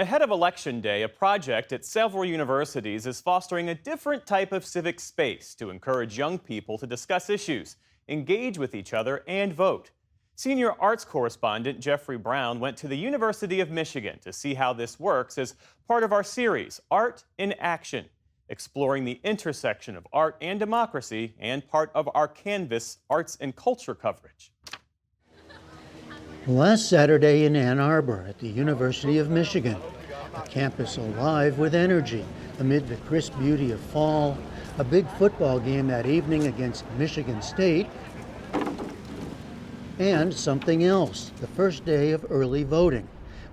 Ahead of Election Day, a project at several universities is fostering a different type of civic space to encourage young people to discuss issues, engage with each other, and vote. Senior arts correspondent Jeffrey Brown went to the University of Michigan to see how this works as part of our series, Art in Action, exploring the intersection of art and democracy and part of our Canvas Arts and Culture coverage. Last Saturday in Ann Arbor at the University of Michigan, a campus alive with energy amid the crisp beauty of fall, a big football game that evening against Michigan State, and something else, the first day of early voting,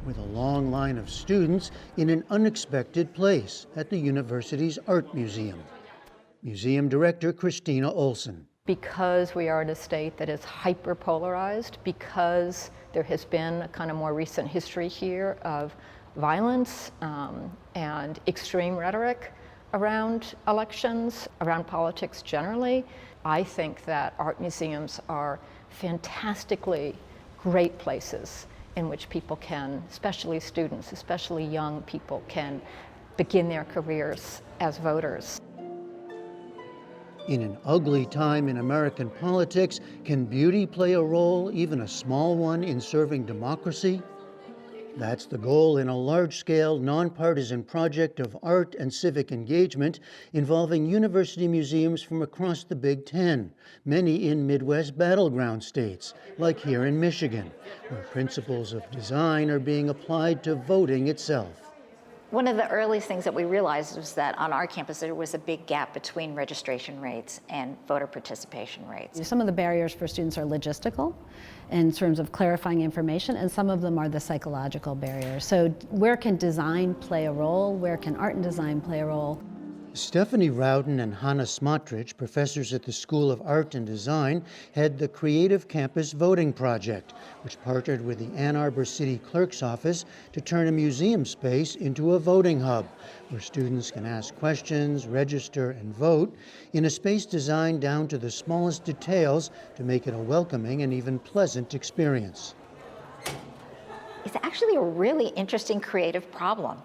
with a long line of students in an unexpected place at the university's art museum. Museum director Christina Olson. Because we are in a state that is hyper-polarized, because there has been a kind of more recent history here of violence and extreme rhetoric around elections, around politics generally, I think that art museums are fantastically great places in which people can, especially students, especially young people, can begin their careers as voters. In an ugly time in American politics, can beauty play a role, even a small one, in serving democracy? That's the goal in a large-scale, nonpartisan project of art and civic engagement involving university museums from across the Big Ten, many in Midwest battleground states, like here in Michigan, where principles of design are being applied to voting itself. One of the earliest things that we realized was that on our campus there was a big gap between registration rates and voter participation rates. Some of the barriers for students are logistical in terms of clarifying information, and some of them are the psychological barriers. So where can design play a role? Where can art and design play a role? Stephanie Rowden and Hannah Smotrich, professors at the School of Art and Design, head the Creative Campus Voting Project, which partnered with the Ann Arbor City Clerk's Office to turn a museum space into a voting hub, where students can ask questions, register, and vote in a space designed down to the smallest details to make it a welcoming and even pleasant experience. It's actually a really interesting creative problem.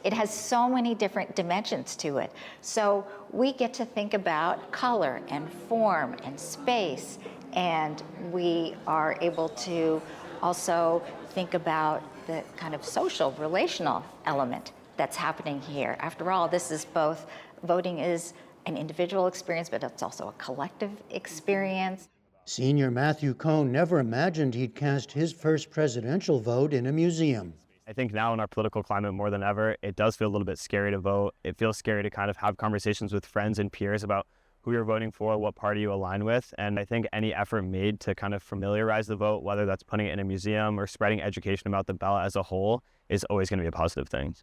It has so many different dimensions to it. So we get to think about color and form and space, and we are able to also think about the kind of social, relational element that's happening here. After all, this is both, voting is an individual experience, but it's also a collective experience. Senior Matthew Cohn never imagined he'd cast his first presidential vote in a museum. I think now in our political climate more than ever, it does feel a little bit scary to vote. It feels scary to kind of have conversations with friends and peers about who you're voting for, what party you align with. And I think any effort made to kind of familiarize the vote, whether that's putting it in a museum or spreading education about the ballot as a whole, is always going to be a positive thing.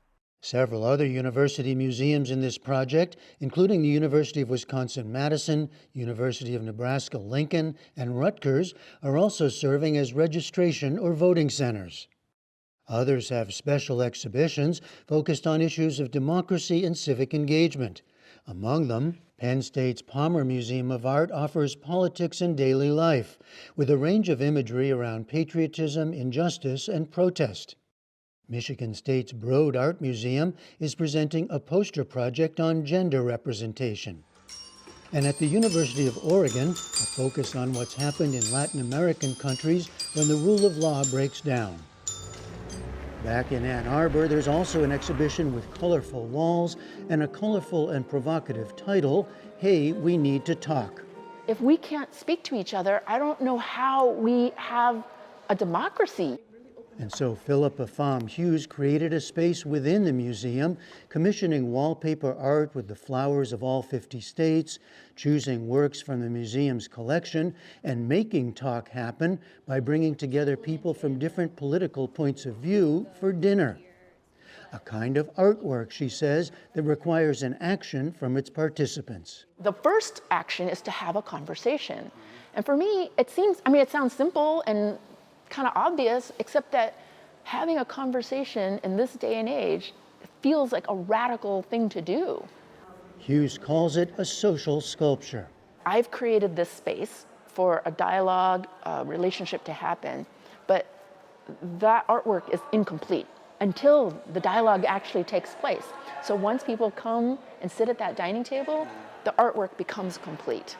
Several other university museums in this project, including the University of Wisconsin-Madison, University of Nebraska-Lincoln, and Rutgers, are also serving as registration or voting centers. Others have special exhibitions focused on issues of democracy and civic engagement. Among them, Penn State's Palmer Museum of Art offers politics and daily life, with a range of imagery around patriotism, injustice, and protest. Michigan State's Broad Art Museum is presenting a poster project on gender representation. And at the University of Oregon, a focus on what's happened in Latin American countries when the rule of law breaks down. Back in Ann Arbor, there's also an exhibition with colorful walls and a colorful and provocative title, Hey, We Need to Talk. If we can't speak to each other, I don't know how we have a democracy. And so Philippa Pham Hughes created a space within the museum, commissioning wallpaper art with the flowers of all 50 states, choosing works from the museum's collection, and making talk happen by bringing together people from different political points of view for dinner. A kind of artwork, she says, that requires an action from its participants. The first action is to have a conversation. And for me, it sounds simple and kind of obvious, except that having a conversation in this day and age feels like a radical thing to do. Hughes calls it a social sculpture. I've created this space for a dialogue, a relationship to happen, but that artwork is incomplete until the dialogue actually takes place. So once people come and sit at that dining table, the artwork becomes complete.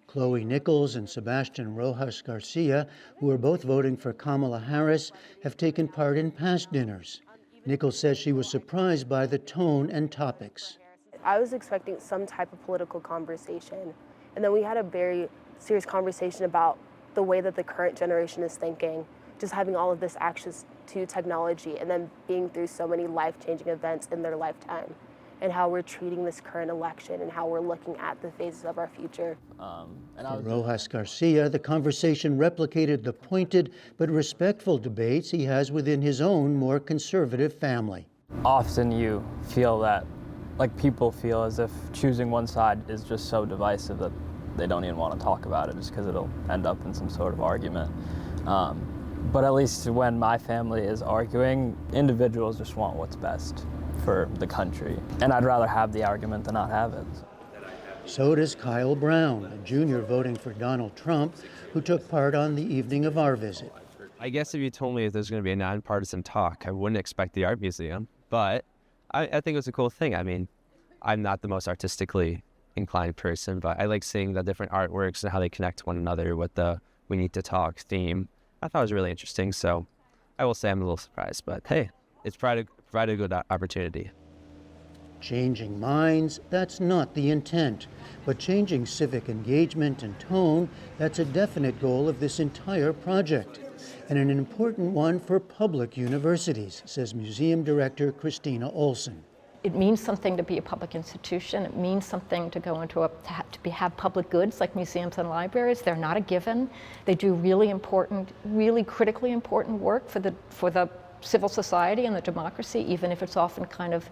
Chloe Nichols and Sebastian Rojas Garcia, who are both voting for Kamala Harris, have taken part in past dinners. Nichols says she was surprised by the tone and topics. I was expecting some type of political conversation, and then we had a very serious conversation about the way that the current generation is thinking, just having all of this access to technology and then being through so many life-changing events in their lifetime, and how we're treating this current election and how we're looking at the phases of our future. For Rojas Garcia, the conversation replicated the pointed but respectful debates he has within his own more conservative family. Often you feel that, like, people feel as if choosing one side is just so divisive that they don't even want to talk about it just because it'll end up in some sort of argument. But at least when my family is arguing, individuals just want what's best for the country. And I'd rather have the argument than not have it. So does Kyle Brown, a junior voting for Donald Trump, who took part on the evening of our visit. I guess if you told me if there's going to be a nonpartisan talk, I wouldn't expect the art museum, but I think it was a cool thing. I mean, I'm not the most artistically inclined person, but I like seeing the different artworks and how they connect to one another with the "we need to talk" theme. I thought it was really interesting, so I will say I'm a little surprised, but hey, it's provided a good opportunity. Changing minds, that's not the intent. But changing civic engagement and tone, that's a definite goal of this entire project. And an important one for public universities, says Museum Director Christina Olson. It means something to be a public institution. It means something to go into have public goods like museums and libraries. They're not a given. They do really important, really critically important work for the civil society and the democracy, even if it's often kind of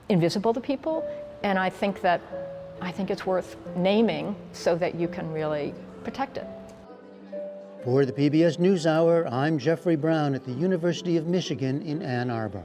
invisible to people. And I think it's worth naming so that you can really protect it. For the PBS News Hour, I'm Jeffrey Brown at the University of Michigan in Ann Arbor.